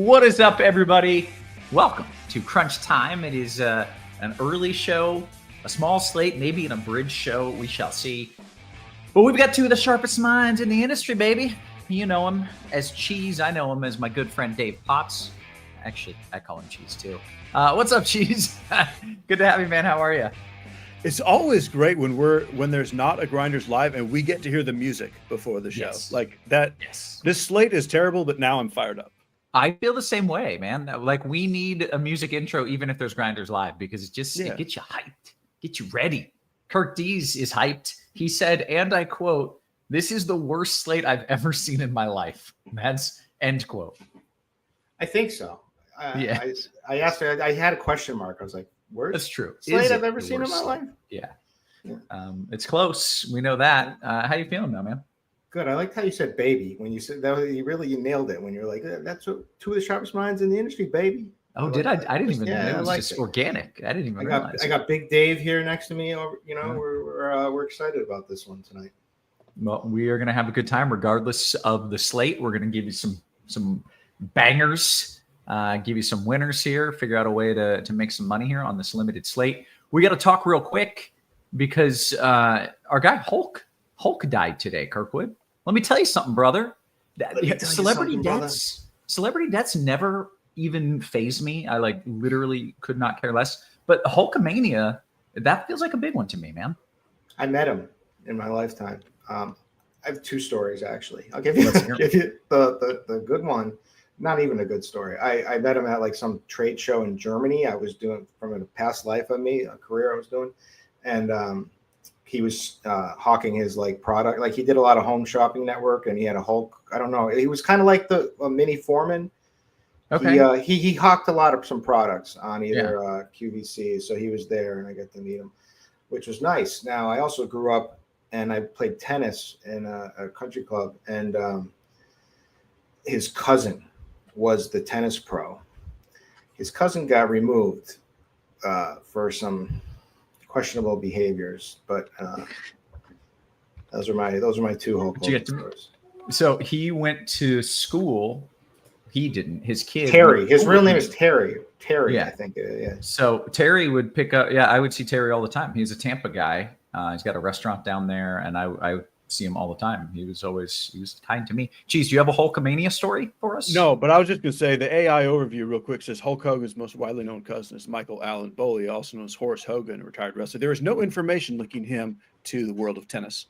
What is up, everybody? Welcome to Crunch Time. It is an early show, a small slate, maybe an abridged show. We shall see. But we've got two of the sharpest minds in the industry, baby. You know him as Cheese. I know him as my good friend Dave Potts. Actually, I call him Cheese too. What's up, Cheese? Good to have you, man. How are you? It's always great when there's not a Grinders live and we get to hear the music before the show. Yes. Like that. Yes. This slate is terrible, but now I'm fired up. I feel the same way, man. Like we need a music intro, even if there's Grinders live, because it gets you hyped, get you ready. Kirk Dees is hyped. He said, and I quote, "This is the worst slate I've ever seen in my life." That's end quote. I think so. Yeah. I asked her, I had a question mark. I was like, worst That's true. slate I've ever seen in my life? Yeah. It's close. We know that. How you feeling now, man? Good. I liked how you said baby. When you said that, you nailed it. When you're like, that's two of the sharpest minds in the industry, baby. Oh, did I? I didn't even know. It was just organic. I didn't even realize. I got Big Dave here next to me. We're excited about this one tonight. Well, we are going to have a good time regardless of the slate. We're going to give you some bangers, give you some winners here, figure out a way to make some money here on this limited slate. We got to talk real quick because our guy Hulk died today, Kirkwood. Let me tell you something, brother. Celebrity deaths never even faze me. I literally could not care less. But Hulkamania, that feels like a big one to me, man. I met him in my lifetime. I have two stories, actually. I'll give you the good one. Not even a good story. I met him at some trade show in Germany. I was doing from a past life of me, a career I was doing. And he was hawking his product. He did a lot of Home Shopping Network, and he had a Hulk. I don't know. He was kind of like a mini Foreman. Okay. He hawked a lot of some products on either QVC, so he was there, and I got to meet him, which was nice. Now I also grew up and I played tennis in a country club, and his cousin was the tennis pro. His cousin got removed for some questionable behaviors, but those are my two Hulk stories. So he went to school. He didn't. His kid Terry. His real name is Terry. Terry, I think. Yeah. So Terry would pick up. Yeah, I would see Terry all the time. He's a Tampa guy. He's got a restaurant down there, and I see him all the time. He was kind to me. Geez, do you have a Hulkamania story for us? No, but I was just going to say the AI overview real quick says Hulk Hogan's most widely known cousin is Michael Allen Boley, also known as Horace Hogan, a retired wrestler. There is no information linking him to the world of tennis.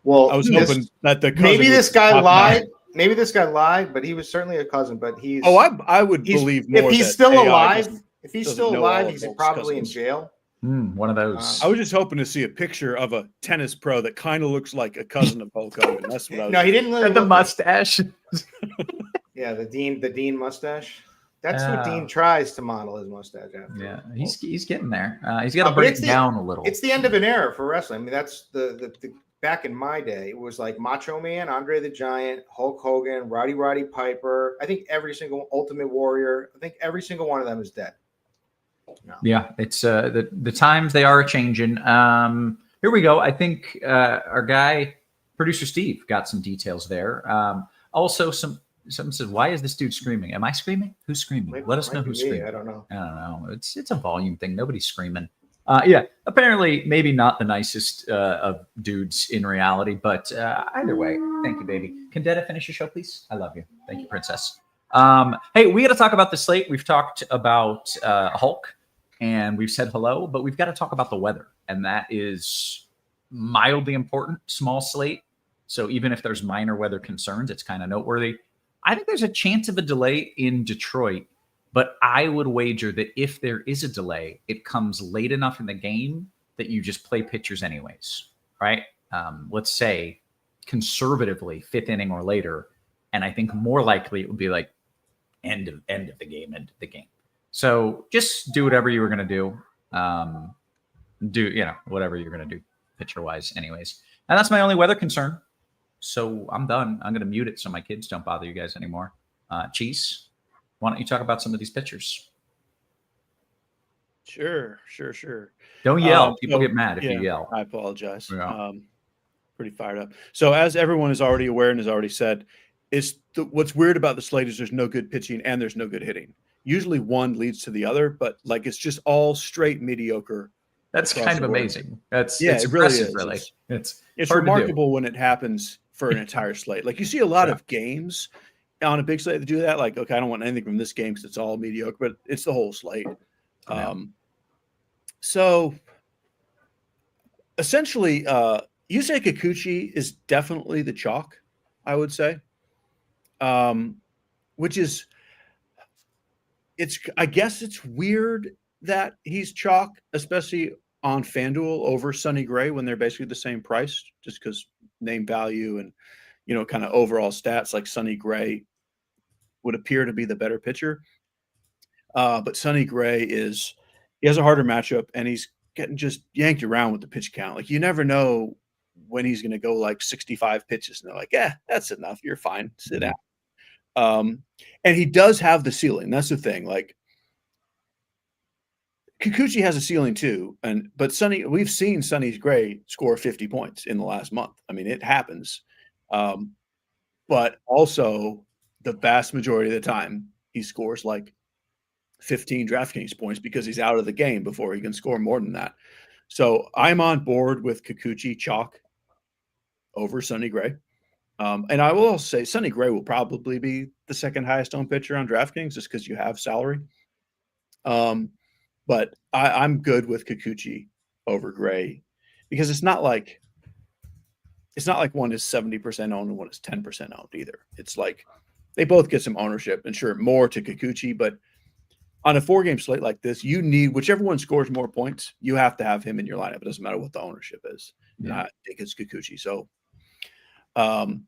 Well, I was hoping that the maybe this guy lied. Maybe this guy lied, but he was certainly a cousin. But he's I would believe more. If he's still alive, he's probably in jail. One of those. I was just hoping to see a picture of a tennis pro that kind of looks like a cousin of Hulk Hogan. That's what I was. No, he didn't. The mustache. Yeah, the Dean mustache. That's what Dean tries to model his mustache after. Yeah, he's getting there. He's got to bring it down a little. It's the end of an era for wrestling. I mean, that's the back in my day. It was like Macho Man, Andre the Giant, Hulk Hogan, Roddy Piper. I think every single Ultimate Warrior. I think every single one of them is dead. No. Yeah, it's the times they are changing. Here we go. I think our guy, producer Steve, got some details there. Also, someone says, "Why is this dude screaming? Am I screaming? Who's screaming? Let us know who's screaming." I don't know. It's a volume thing. Nobody's screaming. Apparently, maybe not the nicest of dudes in reality, but either way, thank you, baby. Can Detta finish your show, please? I love you. Thank you, princess. Hey, we got to talk about the slate. We've talked about Hulk. And we've said hello, but we've got to talk about the weather. And that is mildly important, small slate. So even if there's minor weather concerns, it's kind of noteworthy. I think there's a chance of a delay in Detroit, but I would wager that if there is a delay, it comes late enough in the game that you just play pitchers anyways, right? Let's say conservatively 5th inning or later. And I think more likely it would be like end of the game. So just do whatever you were going to do. Whatever you're going to do pitcher-wise anyways. And that's my only weather concern. So I'm done. I'm going to mute it so my kids don't bother you guys anymore. Cheese, why don't you talk about some of these pitchers? Sure. Don't yell. People get mad if you yell. I apologize. Yeah. Pretty fired up. So as everyone is already aware and has already said, what's weird about the slate is there's no good pitching and there's no good hitting. Usually one leads to the other, but like it's just all straight mediocre. That's kind of amazing. It's it really impressive, is. really. It's hard to do. remarkable when it happens for an entire slate. Like you see a lot of games on a big slate that do that. Like, okay, I don't want anything from this game because it's all mediocre, but it's the whole slate. So essentially, Yusei Kikuchi is definitely the chalk, I would say. Which is, I guess it's weird that he's chalk, especially on FanDuel over Sonny Gray when they're basically the same price, just because name value and, kind of overall stats, like Sonny Gray would appear to be the better pitcher. But Sonny Gray he has a harder matchup and he's getting just yanked around with the pitch count. Like you never know when he's going to go like 65 pitches and they're like, yeah, that's enough. You're fine. Sit down. And he does have the ceiling. That's the thing. Like Kikuchi has a ceiling too. But we've seen Sonny Gray score 50 points in the last month. I mean, it happens. But also the vast majority of the time he scores like 15 DraftKings points because he's out of the game before he can score more than that. So I'm on board with Kikuchi chalk over Sonny Gray. And I will also say Sonny Gray will probably be the second highest owned pitcher on DraftKings just because you have salary. But I'm good with Kikuchi over Gray because it's not like one is 70% owned and one is 10% owned either. It's like they both get some ownership and sure more to Kikuchi, but on a 4-game slate like this, you need whichever one scores more points, you have to have him in your lineup. It doesn't matter what the ownership is. Yeah. I think it's Kikuchi. So, and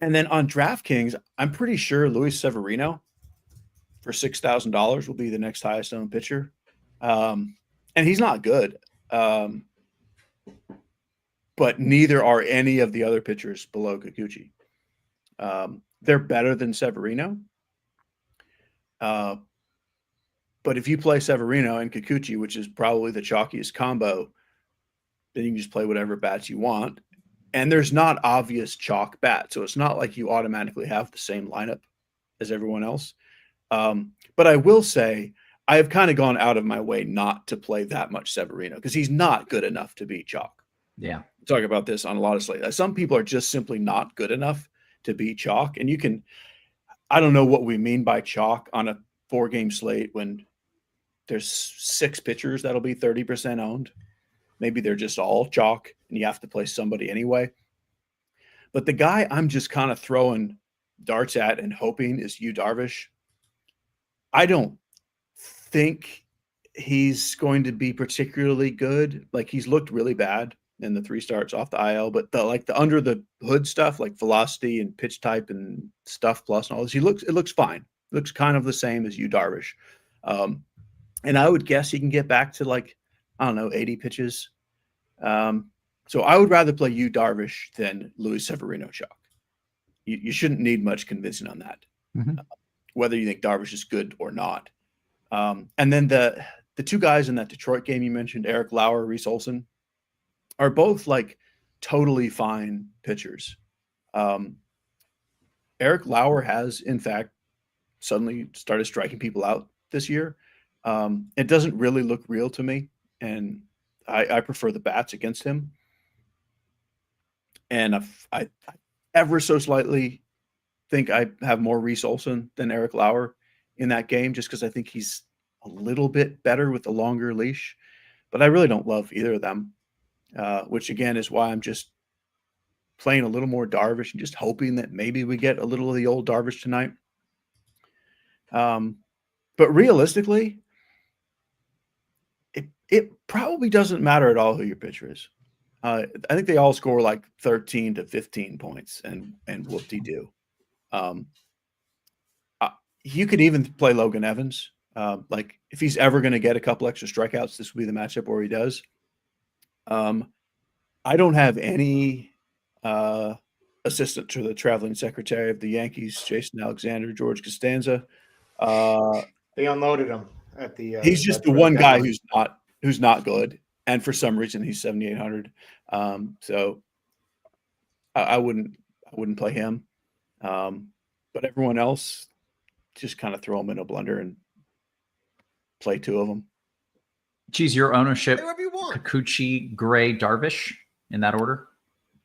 then on DraftKings, I'm pretty sure Luis Severino for $6,000 will be the next highest owned pitcher. And he's not good. But neither are any of the other pitchers below Kikuchi. They're better than Severino. But if you play Severino and Kikuchi, which is probably the chalkiest combo, then you can just play whatever bats you want. And there's not obvious chalk bats. So it's not like you automatically have the same lineup as everyone else. But I will say I have kind of gone out of my way not to play that much Severino because he's not good enough to beat chalk. Yeah. Talk about this on a lot of slates. Some people are just simply not good enough to beat chalk. And I don't know what we mean by chalk on a 4-game slate when there's 6 pitchers that'll be 30% owned. Maybe they're just all chalk and you have to play somebody anyway. But the guy I'm just kind of throwing darts at and hoping is Yu Darvish. I don't think he's going to be particularly good. Like he's looked really bad in the 3 starts off the IL, but the under the hood stuff like velocity and pitch type and stuff plus and all this, it looks fine. It looks kind of the same as Yu Darvish. And I would guess he can get back to 80 pitches. So I would rather play Yu Darvish than Luis Severino chalk. You shouldn't need much convincing on that, whether you think Darvish is good or not. And then the 2 guys in that Detroit game you mentioned, Eric Lauer, Reese Olson, are both totally fine pitchers. Eric Lauer has, in fact, suddenly started striking people out this year. It doesn't really look real to me, and I prefer the bats against him. And I ever so slightly think I have more Reese Olson than Eric Lauer in that game, just because I think he's a little bit better with the longer leash. But I really don't love either of them, which again is why I'm just playing a little more Darvish and just hoping that maybe we get a little of the old Darvish tonight. But realistically, it probably doesn't matter at all who your pitcher is. I think they all score 13 to 15 points and whoop-de-doo. You could even play Logan Evans. If he's ever going to get a couple extra strikeouts, this would be the matchup where he does. I don't have any assistant to the traveling secretary of the Yankees, Jason Alexander, George Costanza. They unloaded him at the. He's just the one guy who's not good, and for some reason he's 7,800. So I wouldn't play him. But everyone else, just kind of throw them in a blender and play 2 of them. Geez, your ownership, Whatever you want. Kikuchi, Gray, Darvish, in that order?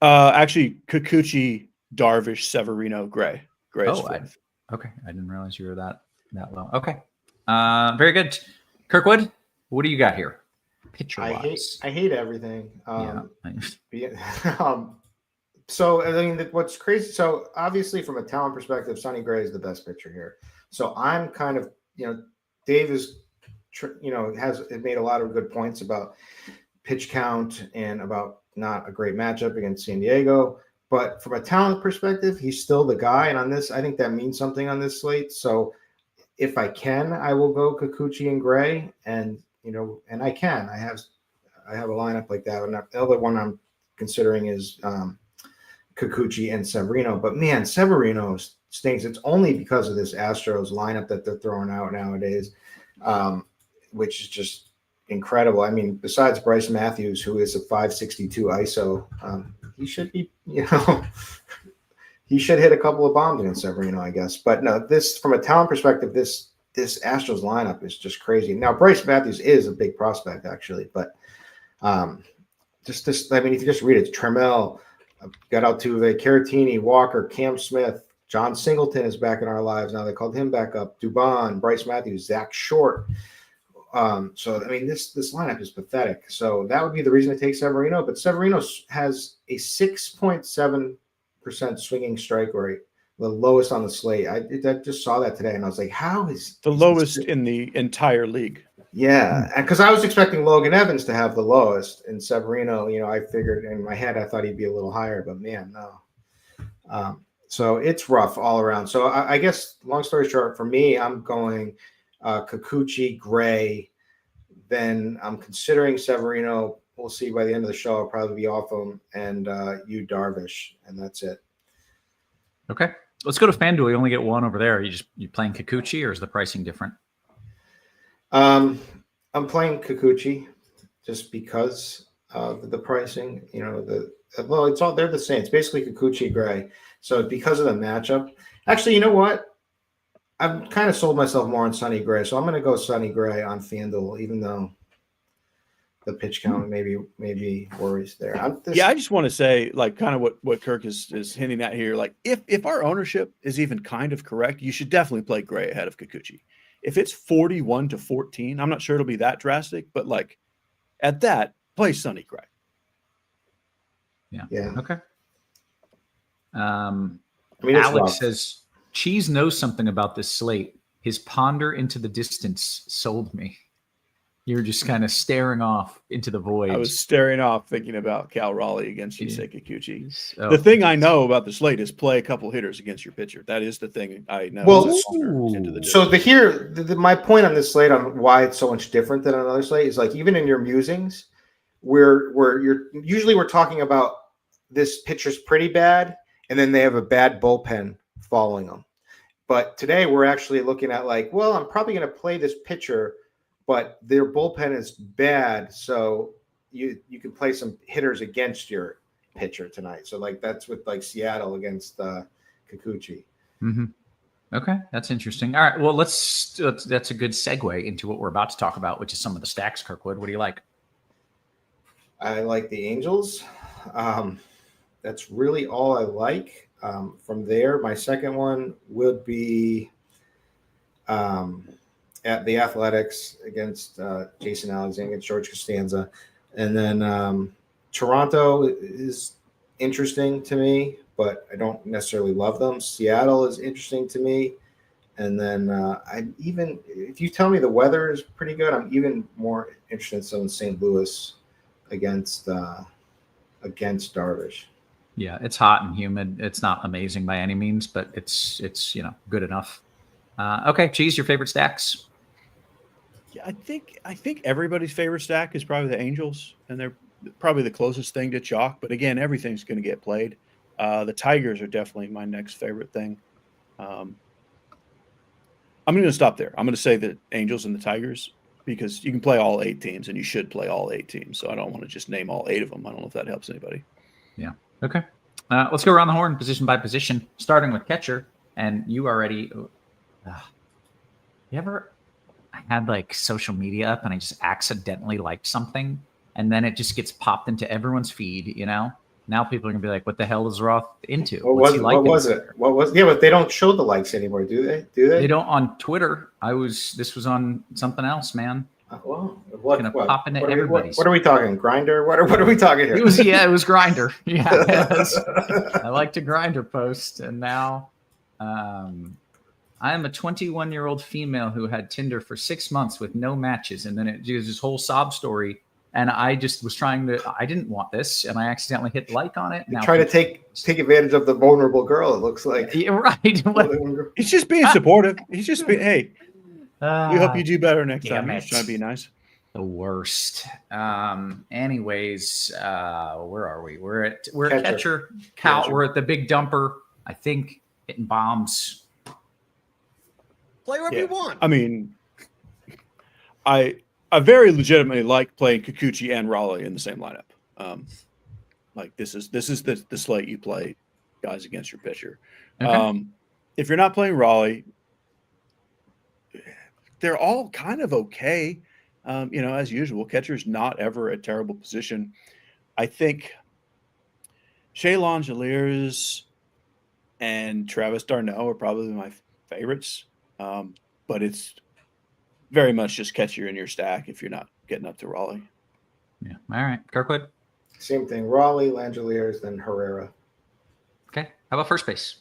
Actually, Kikuchi, Darvish, Severino, Gray. Gray is 4th. Okay. I didn't realize you were that low. Okay. Very good. Kirkwood, what do you got here? Pitcher-wise. I hate everything. Yeah. So, I mean, what's crazy, so obviously from a talent perspective, Sonny Gray is the best pitcher here. So I'm kind of, Dave is, has made a lot of good points about pitch count and about not a great matchup against San Diego. But from a talent perspective, he's still the guy. And on this, I think that means something on this slate. So if I can, I will go Kikuchi and Gray. And, and I can. I have a lineup like that. And the other one I'm considering is Kikuchi and Severino. But man, Severino stinks. It's only because of this Astros lineup that they're throwing out nowadays, which is just incredible. I mean, besides Bryce Matthews, who is a 562 ISO, he should be, he should hit a couple of bombs against Severino, I guess. But no, this from a talent perspective, this Astros lineup is just crazy. Now, Bryce Matthews is a big prospect, actually, but just this, I mean, if you just read it, Trammell, got Altuve, Caratini, Walker, Cam Smith, John Singleton is back in our lives now. They called him back up. Dubon, Bryce Matthews, Zach Short. So I mean, this lineup is pathetic. So that would be the reason to take Severino. But Severino has a 6.7% swinging strike rate, the lowest on the slate. I just saw that today, and I was like, "How is the lowest in the entire league?" Yeah, because I was expecting Logan Evans to have the lowest, and Severino. I figured in my head I thought he'd be a little higher, but man, no. So it's rough all around. So I guess, long story short, for me, I'm going Kikuchi, Gray. Then I'm considering Severino. We'll see by the end of the show. I'll probably be off him, and you Darvish, and that's it. Okay, let's go to FanDuel. You only get one over there. Are you playing Kikuchi, or is the pricing different? I'm playing Kikuchi just because of the pricing. It's all, they're the same. It's basically Kikuchi, Gray. So because of the matchup, actually, you know what? I've kind of sold myself more on Sonny Gray, so I'm going to go Sonny Gray on FanDuel, even though the pitch count maybe worries there. I just want to say, like, kind of what Kirk is hinting at here. Like, if our ownership is even kind of correct, you should definitely play Gray ahead of Kikuchi. If it's 41-14, I'm not sure it'll be that drastic, but like at that, play Sonny Gray. Yeah. Okay. I mean, Alex says Cheese knows something about this slate. His ponder into the distance sold me. You're just kind of staring off into the void. I was staring off thinking about Cal Raleigh against Yusei Kikuchi. Oh. The thing I know about the slate is play a couple hitters against your pitcher. That is the thing I know. My point on this slate on why it's so much different than another slate is, like, even in your musings, we're talking about this pitcher's pretty bad, and then they have a bad bullpen following them. But today we're actually looking at, like, well, I'm probably going to play this pitcher, but their bullpen is bad, so you can play some hitters against your pitcher tonight. So, like, that's with, like, Seattle against Kikuchi. Mm-hmm. Okay, that's interesting. All right, well, that's a good segue into what we're about to talk about, which is some of the stacks. Kirkwood, what do you like? I like the Angels. That's really all I like. From there, my second one would be at the Athletics against Jason Alexander and George Costanza. And then Toronto is interesting to me, but I don't necessarily love them. Seattle is interesting to me. And then if you tell me the weather is pretty good, I'm even more interested in St. Louis against Darvish. Yeah, it's hot and humid. It's not amazing by any means, but it's good enough. Okay, Cheese, your favorite stacks? Yeah, I think everybody's favorite stack is probably the Angels, and they're probably the closest thing to chalk. But again, everything's going to get played. The Tigers are definitely my next favorite thing. I'm going to stop there. I'm going to say the Angels and the Tigers because you can play all 8 teams, and you should play all 8 teams. So I don't want to just name all 8 of them. I don't know if that helps anybody. Yeah. Okay. Let's go around the horn, position by position, starting with catcher. And you already, you ever had like social media up and I just accidentally liked something and then it just gets popped into everyone's feed, Now people are gonna be like, "What the hell is Roth into? What was it? Yeah, but they don't show the likes anymore, do they? They don't on Twitter. This was on something else, man. What are we talking? Grinder? What are we talking here? It was Grinder. Yeah, I liked a Grinder post, and now I am a 21-year-old female who had Tinder for 6 months with no matches, and then it was this whole sob story. And I just was I didn't want this, and I accidentally hit like on it. Trying to take advantage of the vulnerable girl, it looks like. Yeah, right. He's just being supportive. He's just being, hey, we hope you do better next time. He's trying to be nice. The worst. Anyways, where are we? We're at catcher. We're at the big dumper, I think, hitting bombs. Play wherever you want. I mean, I very legitimately like playing Kikuchi and Raleigh in the same lineup. Like this is the slate you play guys against your pitcher. Okay. If you're not playing Raleigh, they're all kind of okay. As usual, catcher's not ever a terrible position. I think Shea Langeliers and Travis d'Arnaud are probably my favorites. But it's very much just catcher in your stack if you're not getting up to Raleigh. Yeah. All right. Kirkwood? Same thing. Raleigh, Langeliers, then Herrera. Okay. How about first base?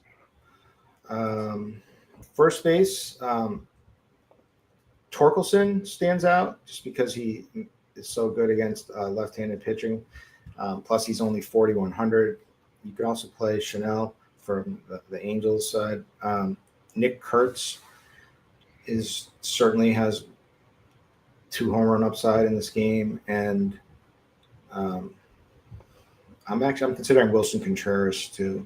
First base, Torkelson stands out just because he is so good against left-handed pitching. Plus, he's only 4,100. You can also play Chanel from the Angels side. Nick Kurtz certainly has 2 home run upside in this game, and I'm considering Wilson Contreras to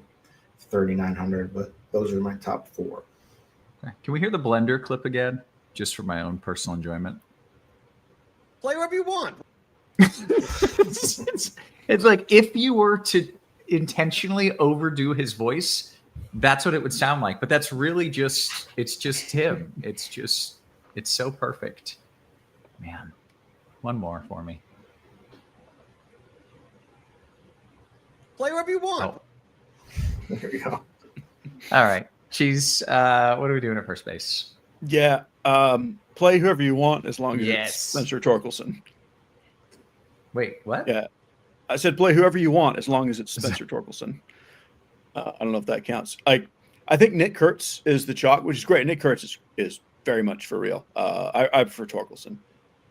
3,900, but those are my top 4. Okay. Can we hear the blender clip again, just for my own personal enjoyment? Play wherever you want. It's like if you were to intentionally overdo his voice, that's what it would sound like. But that's really just him. It's so perfect. Man, one more for me. Play wherever you want. Oh. There we go. All right. Cheese, what are we doing at first base? Yeah. Play whoever you want as long as it's Spencer Torkelson. Wait, what? Yeah. I said play whoever you want as long as it's Spencer Torkelson. I don't know if that counts. I think Nick Kurtz is the chalk, which is great. Nick Kurtz is very much for real. I prefer Torkelson.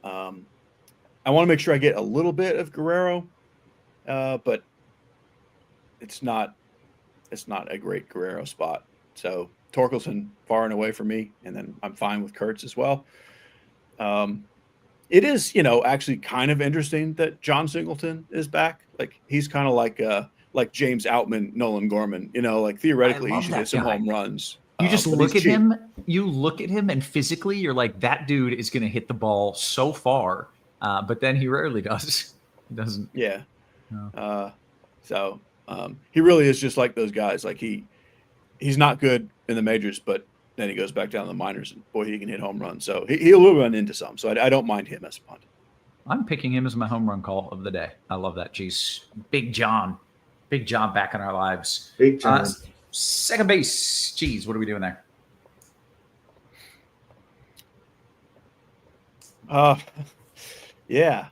I want to make sure I get a little bit of Guerrero, but it's not a great Guerrero spot. So Torkelson far and away from me, and then I'm fine with Kurtz as well. It is, actually kind of interesting that John Singleton is back. Like he's kind of like James Outman, Nolan Gorman, like theoretically he should hit some home runs. You just look at him, and physically you're like, that dude is going to hit the ball so far. But then he rarely does. He doesn't. Yeah. No. So he really is just like those guys. Like he's not good in the majors, but then he goes back down to the minors and boy, he can hit home runs. So he'll run into some. So I don't mind him as a punt. I'm picking him as my home run call of the day. I love that. Jeez. Big John back in our lives. Big John. Second base. Jeez, what are we doing there? Yeah.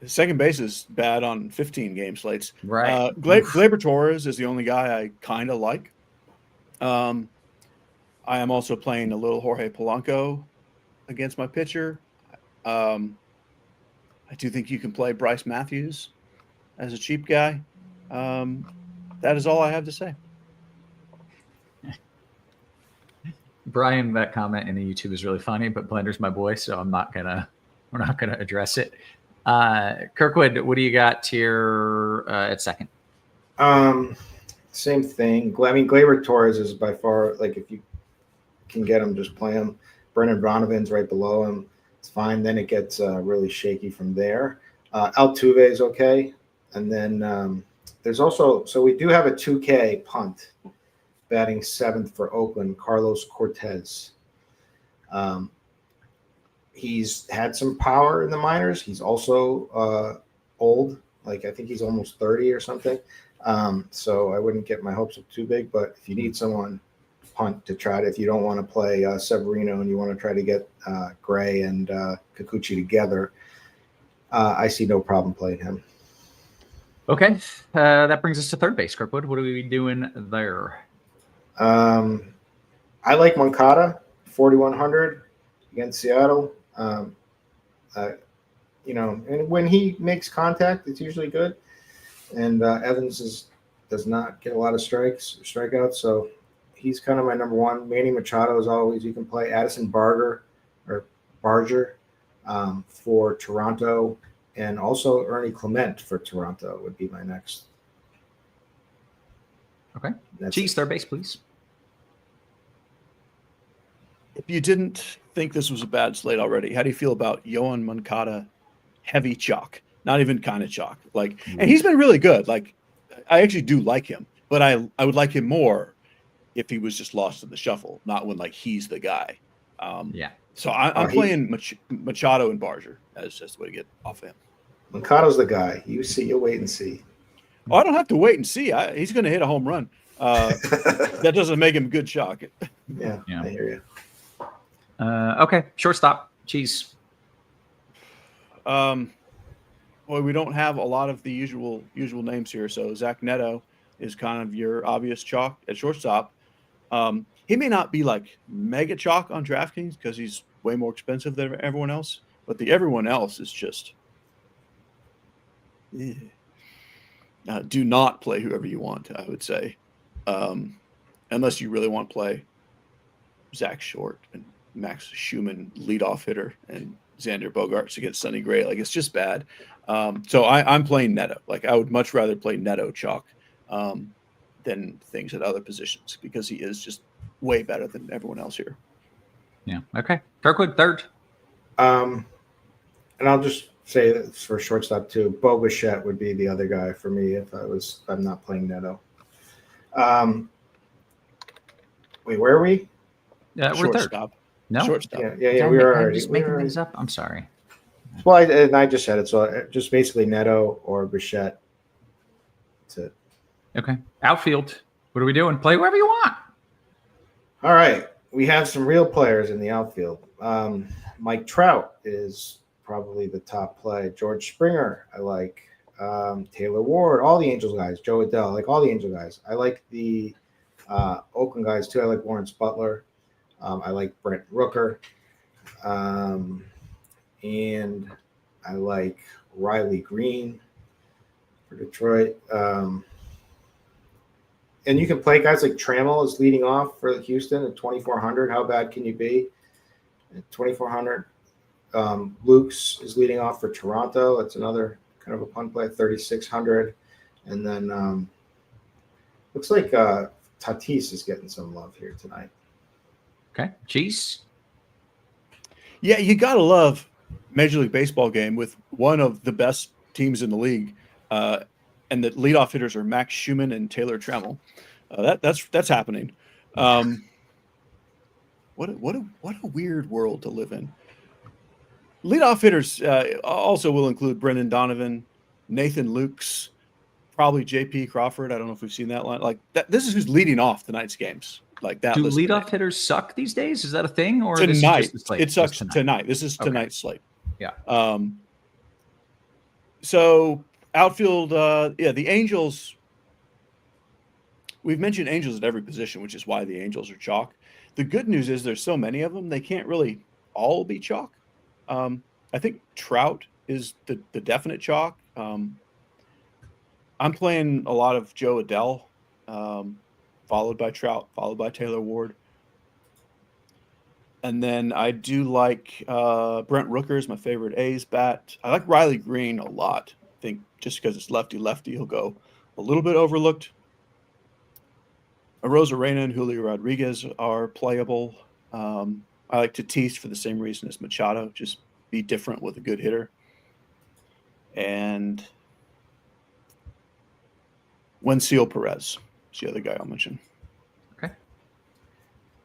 Second base is bad on 15 game slates. Right. Gleyber Torres is the only guy I kind of like. I am also playing a little Jorge Polanco against my pitcher. I do think you can play Bryce Matthews as a cheap guy. That is all I have to say. Brian, that comment in the YouTube is really funny, but Blender's my boy, so we're not gonna address it. Kirkwood, what do you got here at second? Same thing. Gleyber Torres is by far, like, if you can get him, just play him. Brendan Donovan's right below him. It's fine. Then it gets really shaky from there. Altuve is okay. And then There's also, so we do have a 2K punt batting 7th for Oakland, Carlos Cortez. He's had some power in the minors. He's also old. Like, I think he's almost 30 or something. So I wouldn't get my hopes up too big. But if you need someone punt to try to, if you don't want to play Severino and you want to try to get Gray and Kikuchi together, I see no problem playing him. Okay. That brings us to third base. Kirkwood, what are we doing there? I like Moncada, 4,100 against Seattle. And when he makes contact, it's usually good. And Evans does not get a lot of strikeouts, so he's kind of my number one. Manny Machado is always you can play. Addison Barger for Toronto, and also Ernie Clement for Toronto would be my next. Okay. Cheese, third base, please. If you didn't think this was a bad slate already, how do you feel about Yohan Moncada, heavy chalk? Not even kind of chalk. Like, and he's been really good. Like, I actually do like him, but I would like him more if he was just lost in the shuffle, not when like he's the guy. So I'm playing Machado and Barger as just the way to get off of him. Moncada's the guy. You'll wait and see. Oh, I don't have to wait and see. He's going to hit a home run. That doesn't make him good chalk. Yeah, I hear you. Okay, shortstop, Cheese. Well, we don't have a lot of the usual names here. So Zach Neto is kind of your obvious chalk at shortstop. He may not be like mega chalk on DraftKings because he's way more expensive than everyone else, but the everyone else is just do not play whoever you want, I would say, unless you really want to play Zach Short and Max Schumann leadoff hitter and Xander Bogaerts against Sonny Gray. Like, it's just bad. So I'm playing Neto. Like, I would much rather play Neto chalk than things at other positions because he is just way better than everyone else here. Yeah. Okay. Kirkwood, third. And I'll just say that for shortstop too, Bo Bichette would be the other guy for me if I'm not playing Neto. Wait, where are we? We're shortstop. Third. No. Shortstop. Yeah. We are already just making things up. I'm sorry. Well, I just said it. So just basically Neto or Bichette. That's it. Okay. Outfield. What are we doing? Play wherever you want. All right. We have some real players in the outfield. Mike Trout is probably the top play. George Springer, I like. Taylor Ward, all the Angels guys. Joe Adell, like all the Angel guys. I like the Oakland guys too. I like Lawrence Butler. I like Brent Rooker. And I like Riley Green for Detroit. And you can play guys like Trammell is leading off for Houston at 2,400. How bad can you be at 2,400? Lukes is leading off for Toronto. That's another kind of a punt play at 3,600. And then looks like Tatis is getting some love here tonight. Okay. Cheese. Yeah, you got to love Major League Baseball game with one of the best teams in the league. And the leadoff hitters are Max Schumann and Taylor Trammell. That's happening. What a weird world to live in. Leadoff hitters also will include Brendan Donovan, Nathan Lukes, probably J.P. Crawford. I don't know if we've seen that line. Like that. This is who's leading off tonight's games. Like that. Do leadoff hitters suck these days? Is that a thing, or tonight? This is just the slate? It sucks tonight. This is tonight's slate. Yeah. So outfield, the Angels. We've mentioned Angels at every position, which is why the Angels are chalk. The good news is there's so many of them, they can't really all be chalk. I think Trout is the definite chalk. I'm playing a lot of Joe Adell, followed by Trout, followed by Taylor Ward. And then I do like Brent Rooker is my favorite A's bat. I like Riley Green a lot. I think just because it's lefty-lefty, he'll go a little bit overlooked. Arozarena and Julio Rodriguez are playable. I like Tatis for the same reason as Machado, just be different with a good hitter. And Wensiel Perez is the other guy I'll mention. Okay.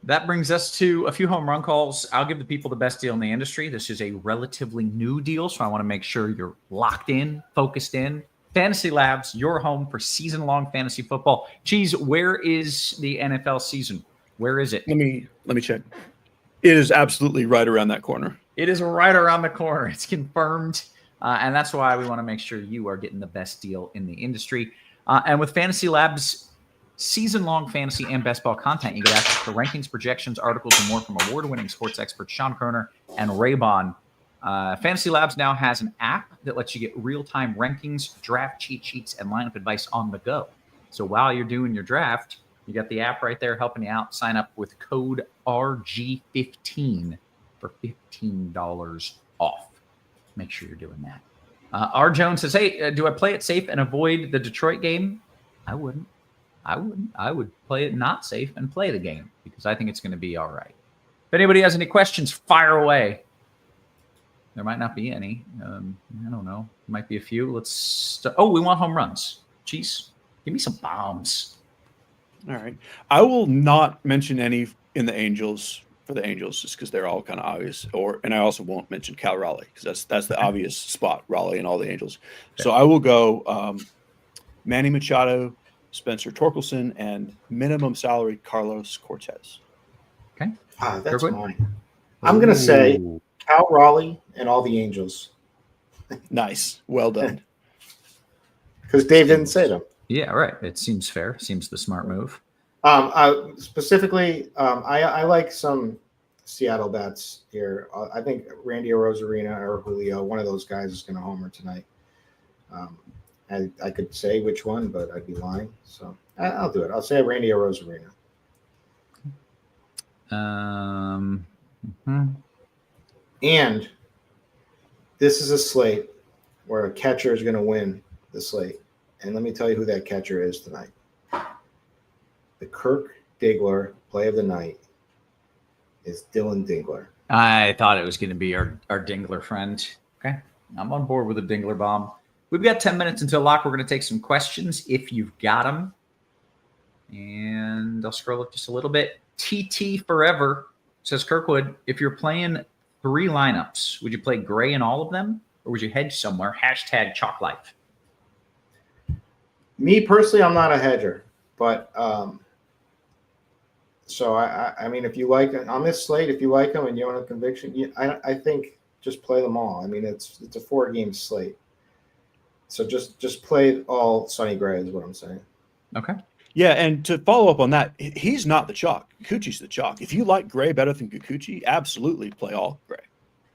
That brings us to a few home run calls. I'll give the people the best deal in the industry. This is a relatively new deal, so I want to make sure you're locked in, focused in. Fantasy Labs, your home for season-long fantasy football. Cheese, where is the NFL season? Where is it? Let me check. It is absolutely right around that corner. It is right around the corner. It's confirmed. And that's why we want to make sure you are getting the best deal in the industry. And with Fantasy Labs, season-long fantasy and best ball content, you get access to rankings, projections, articles, and more from award-winning sports experts Sean Kerner and Ray Bond. Fantasy Labs now has an app that lets you get real-time rankings, draft cheat sheets, and lineup advice on the go. So while you're doing your draft, you got the app right there helping you out. Sign up with code RG15 for $15 off. Make sure you're doing that. R. Jones says, hey, do I play it safe and avoid the Detroit game? I wouldn't. I would play it not safe and play the game because I think it's going to be all right. If anybody has any questions, fire away. There might not be any. I don't know. Might be a few. We want home runs. Jeez, give me some bombs. All right. I will not mention any in the Angels for the Angels just because they're all kind of obvious. And I also won't mention Cal Raleigh because that's the obvious spot, Raleigh and all the Angels. Okay. So I will go Manny Machado, Spencer Torkelson, and minimum salary Carlos Cortez. Okay. That's mine. I'm going to say Cal Raleigh and all the Angels. Nice. Well done. Because Dave didn't say them. Yeah, right. It seems fair. Seems the smart move. Specifically, I like some Seattle bats here. I think Randy Arozarena or Julio, one of those guys is going to homer tonight. I could say which one, but I'd be lying. So I'll do it. I'll say Randy Arozarena. And this is a slate where a catcher is going to win the slate. And let me tell you who that catcher is tonight. The Kirk Diggler play of the night is Dylan Dingler. I thought it was going to be our Dingler friend. Okay. I'm on board with a Dingler bomb. We've got 10 minutes until lock. We're going to take some questions if you've got them. And I'll scroll up just a little bit. TT Forever says, Kirkwood, if you're playing 3 lineups, would you play Gray in all of them? Or would you hedge somewhere? # chalk life. Me personally, I'm not a hedger. But so I mean, if you like on this slate, if you like them and you want a conviction, I think just play them all. I mean, it's a 4-game slate, so just play all Sonny Gray is what I'm saying. Okay. Yeah, and to follow up on that, he's not the chalk. Kikuchi's the chalk. If you like Gray better than Kikuchi, absolutely play all Gray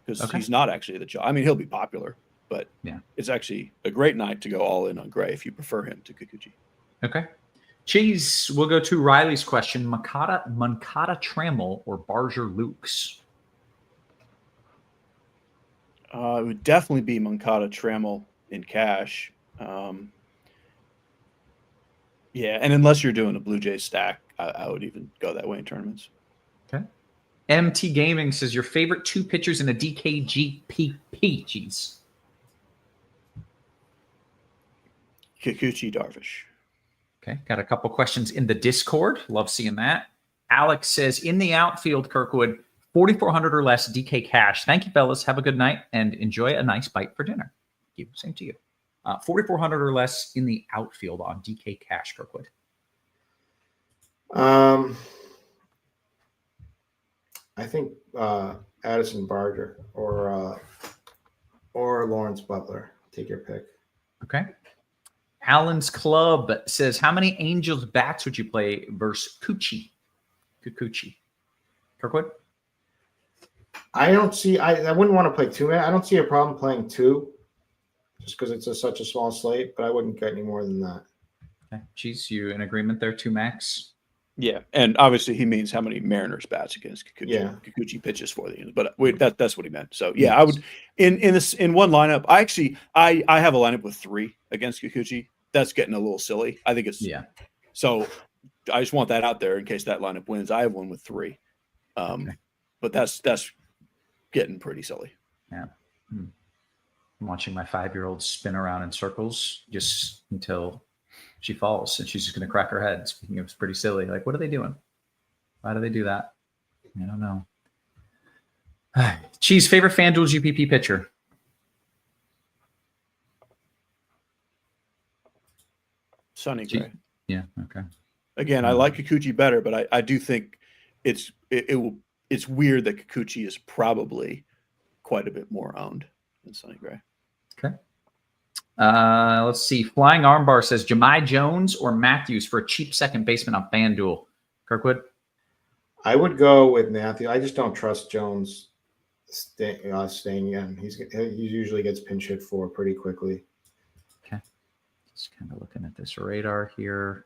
because he's not actually the chalk. I mean, he'll be popular, but it's actually a great night to go all in on Gray if you prefer him to Kikuchi. Okay. Cheese, we'll go to Riley's question. Moncada Trammell or Barger Lukes? It would definitely be Moncada Trammell in cash. Yeah, and unless you're doing a Blue Jays stack, I would even go that way in tournaments. Okay. MT Gaming says, your favorite 2 pitchers in a DKGPP, Cheese? Kikuchi, Darvish. Okay, got a couple questions in the Discord. Love seeing that. Alex says, in the outfield, Kirkwood, 4,400 or less DK cash. Thank you, fellas. Have a good night and enjoy a nice bite for dinner. Thank you. Same to you. 4,400 or less in the outfield on DK cash, Kirkwood. I think Addison Barger or Lawrence Butler. Take your pick. Okay. Allen's Club says, how many Angels bats would you play versus Kikuchi? Kirkwood? I don't see – I wouldn't want to play 2 many. I don't see a problem playing 2 just because it's such a small slate, but I wouldn't get any more than that. Okay. Cheese, you in agreement there, 2 max? Yeah, and obviously he means how many Mariners bats against Kikuchi. Yeah. Kikuchi pitches for the end, but that's what he meant. So yeah, I would in one lineup. I have a lineup with 3 against Kikuchi. That's getting a little silly. I think it's So I just want that out there in case that lineup wins. I have one with 3, but that's getting pretty silly. Yeah, I'm watching my 5-year-old spin around in circles just until she falls and she's just going to crack her head. Speaking of, it's pretty silly. Like, what are they doing? Why do they do that? I don't know. Cheese, favorite FanDuel GPP pitcher? Sonny Gray. Yeah. Okay. Again, I like Kikuchi better, but I do think it's weird that Kikuchi is probably quite a bit more owned than Sonny Gray. Okay. Let's see. Flying Armbar says Jahmai Jones or Matthews for a cheap second baseman on FanDuel. Kirkwood? I would go with Matthew. I just don't trust Jones staying in. He usually gets pinch hit for pretty quickly. Okay. Just kind of looking at this radar here.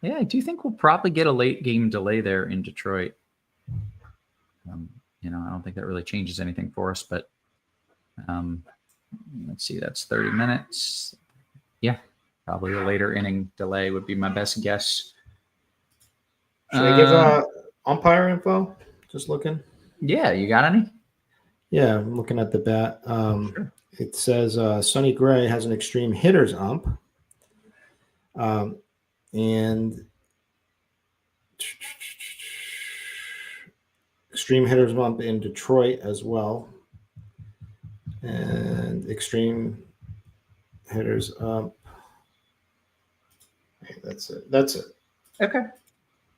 Yeah, I do think we'll probably get a late game delay there in Detroit. I don't think that really changes anything for us, but let's see, that's 30 minutes. Yeah, probably a later inning delay would be my best guess. Should I give umpire info? Just looking. Yeah, you got any? Yeah, I'm looking at the bat. Sure. It says Sonny Gray has an extreme hitters ump. And extreme hitters ump in Detroit as well. And extreme hitters ump. Hey, that's it. Okay.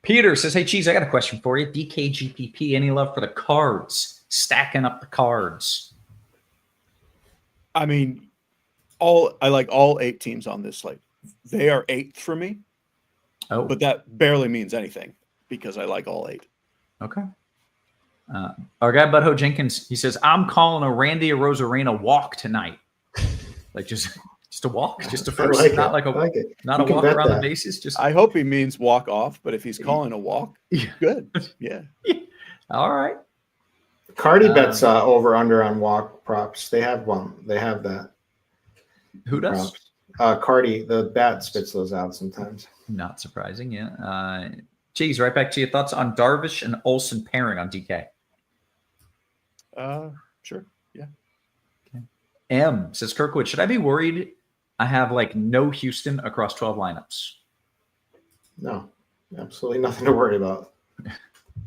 Peter says, hey, Cheese, I got a question for you. DKGPP, any love for the cards? Stacking up the cards. I mean, I like all 8 teams on this slate. They are 8th for me. Oh, but that barely means anything because I like all 8. Okay. Our guy Butho Jenkins, he says, I'm calling a Randy Arozarena walk tonight. Like just a walk, just a first, not like a walk around the bases. Just I hope he means walk off, but if he's calling a walk, good. Yeah. All right. Cardi bets over under on walk props. They have one. They have that. Who does? Cardi, the bat spits those out sometimes. Not surprising, yeah. Geez, right back to your thoughts on Darvish and Olsen pairing on DK. Sure, yeah. Okay. M says, Kirkwood, should I be worried I have like no Houston across 12 lineups? No, absolutely nothing to worry about.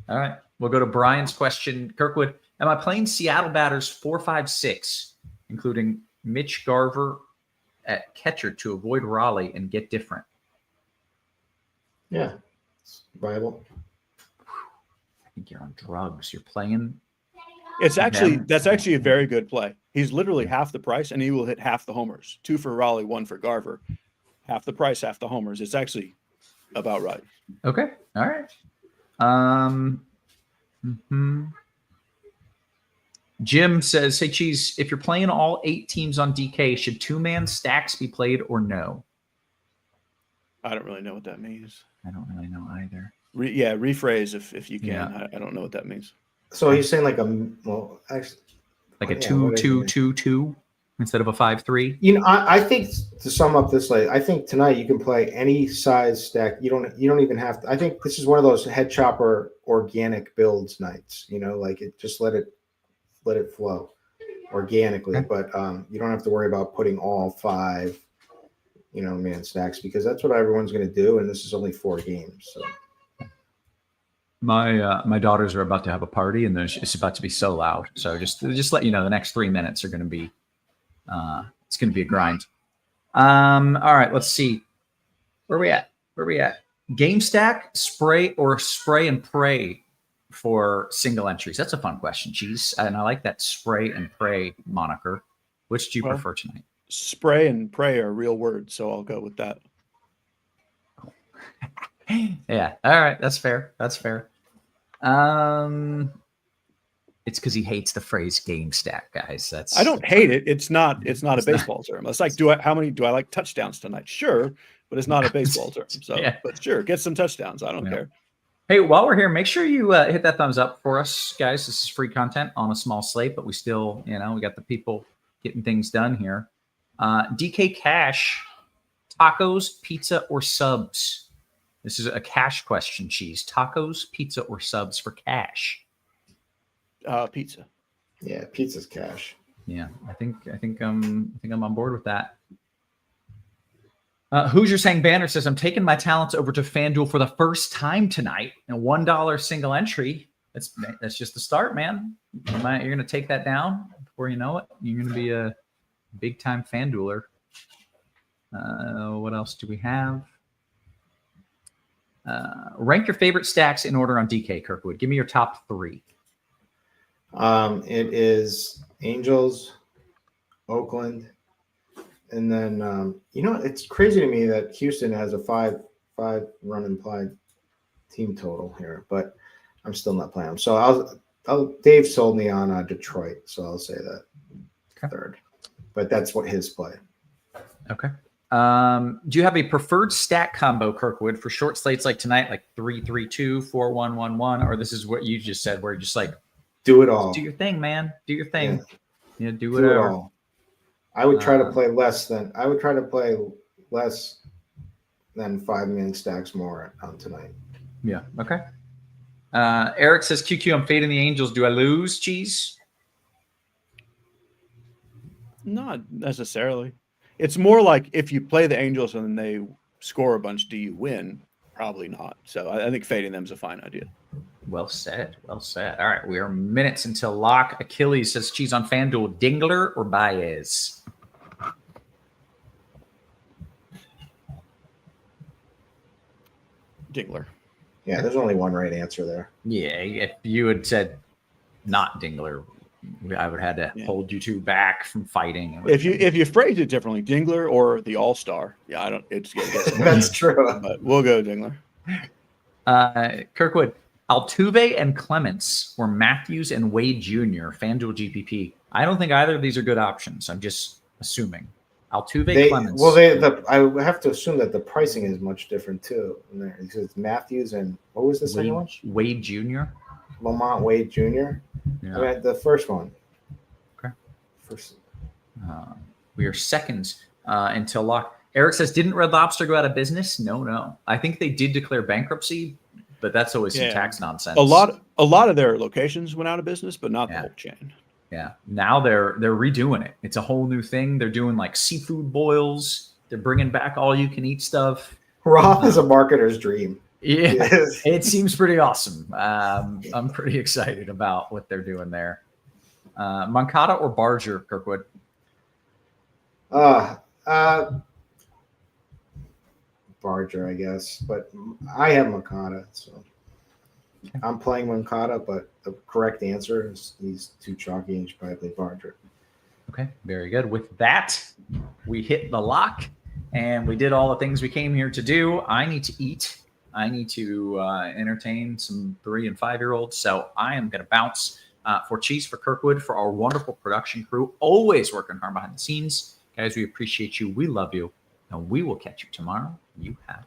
All right, we'll go to Brian's question. Kirkwood, am I playing Seattle batters 4, 5, 6, including Mitch Garver at catcher to avoid Raleigh and get different? Yeah, it's viable. I think you're on drugs. You're playing. That's actually a very good play. He's literally half the price, and he will hit half the homers. 2 for Raleigh, 1 for Garver. Half the price, half the homers. It's actually about right. Okay. All right. Jim says, hey, Cheese, if you're playing all 8 teams on DK, should 2-man stacks be played or no? I don't really know what that means. I don't really know either. Rephrase if you can. Yeah. I don't know what that means. So he's saying like a 2-2-2-2 instead of a 5-3. You know, I think to sum up this late, I think tonight you can play any size stack. You don't even have to. I think this is one of those head chopper organic builds nights. You know, like it just let it flow organically. Okay. But you don't have to worry about putting all 5, man stacks because that's what everyone's going to do, and this is only 4 games. So. My daughters are about to have a party, and it's about to be so loud. So just let you know, the next 3 minutes are going to be, it's going to be a grind. All right, let's see. Where we at? Game stack, spray and pray for single entries. That's a fun question, Cheese. And I like that spray and pray moniker. Which do you prefer tonight? Spray and pray are real words, so I'll go with that. Yeah. All right. That's fair. It's because he hates the phrase game stack, guys. I don't hate it. It's not a baseball term. It's like, how many do I like touchdowns tonight? Sure, but it's not a baseball term. So, But sure, get some touchdowns. I don't care. Hey, while we're here, make sure you hit that thumbs up for us, guys. This is free content on a small slate, but we still, we got the people getting things done here. DK Cash, tacos, pizza, or subs? This is a cash question, Cheese. Tacos, pizza, or subs for cash? Pizza. Yeah, pizza's cash. Yeah, I think I'm on board with that. Hoosier Sang Banner says, I'm taking my talents over to FanDuel for the first time tonight. And $1 single entry. That's just the start, man. You're going to take that down before you know it. You're going to be a big-time FanDueler. What else do we have? Rank your favorite stacks in order on DK, Kirkwood. Give me your top 3. It is Angels, Oakland, and then it's crazy to me that Houston has a 5 run implied team total here, but I'm still not playing them. So Dave sold me on Detroit, so I'll say that third. But that's what his play. Okay. Do you have a preferred stack combo, Kirkwood, for short slates like tonight, like 3-3-2, 4-1-1-1, or this is what you just said, where you're just like, do it all. Do your thing, man. Do your thing. Yeah. Do whatever. Do it all. I would try to play less than 5-man stacks more on tonight. Yeah. Okay. Eric says, QQ, I'm fading the Angels. Do I lose, Cheese? Not necessarily. It's more like if you play the Angels and they score a bunch, do you win? Probably not. So I think fading them is a fine idea. Well said. Well said. All right. We are minutes until lock. Achilles says, Cheese on FanDuel, Dingler or Baez? Dingler. Yeah, there's only one right answer there. Yeah. If you had said not Dingler, I would have had to hold you two back from fighting. If you phrase it differently, Dingler or the All-Star. Yeah, I don't. It's That's true. But we'll go Dingler. Kirkwood, Altuve and Clements or Matthews and Wade Jr. FanDuel GPP. I don't think either of these are good options. I'm just assuming. Altuve, Clements. Well, I have to assume that the pricing is much different too. It's Matthews and what was the second one? Wade Jr. Lamont Wade Jr. Yeah. I mean, the first one. Okay. First. We are seconds until lock. Eric says, didn't Red Lobster go out of business? No. I think they did declare bankruptcy, but that's always some tax nonsense. A lot of their locations went out of business, but not the whole chain. Yeah. Now they're redoing it. It's a whole new thing. They're doing like seafood boils. They're bringing back all you can eat stuff. Roth is a marketer's dream. Yeah, it seems pretty awesome. I'm pretty excited about what they're doing there. Moncada or Barger, Kirkwood? Barger, I guess, but I have Moncada, so I'm playing Moncada, but the correct answer is he's too chalky and should probably play Barger. Okay, very good. With that, we hit the lock, and we did all the things we came here to do. I need to eat. I need to entertain some 3- and 5-year-olds, so I am going to bounce. For Cheese, for Kirkwood, for our wonderful production crew, always working hard behind the scenes. Guys, we appreciate you. We love you, and we will catch you tomorrow. You have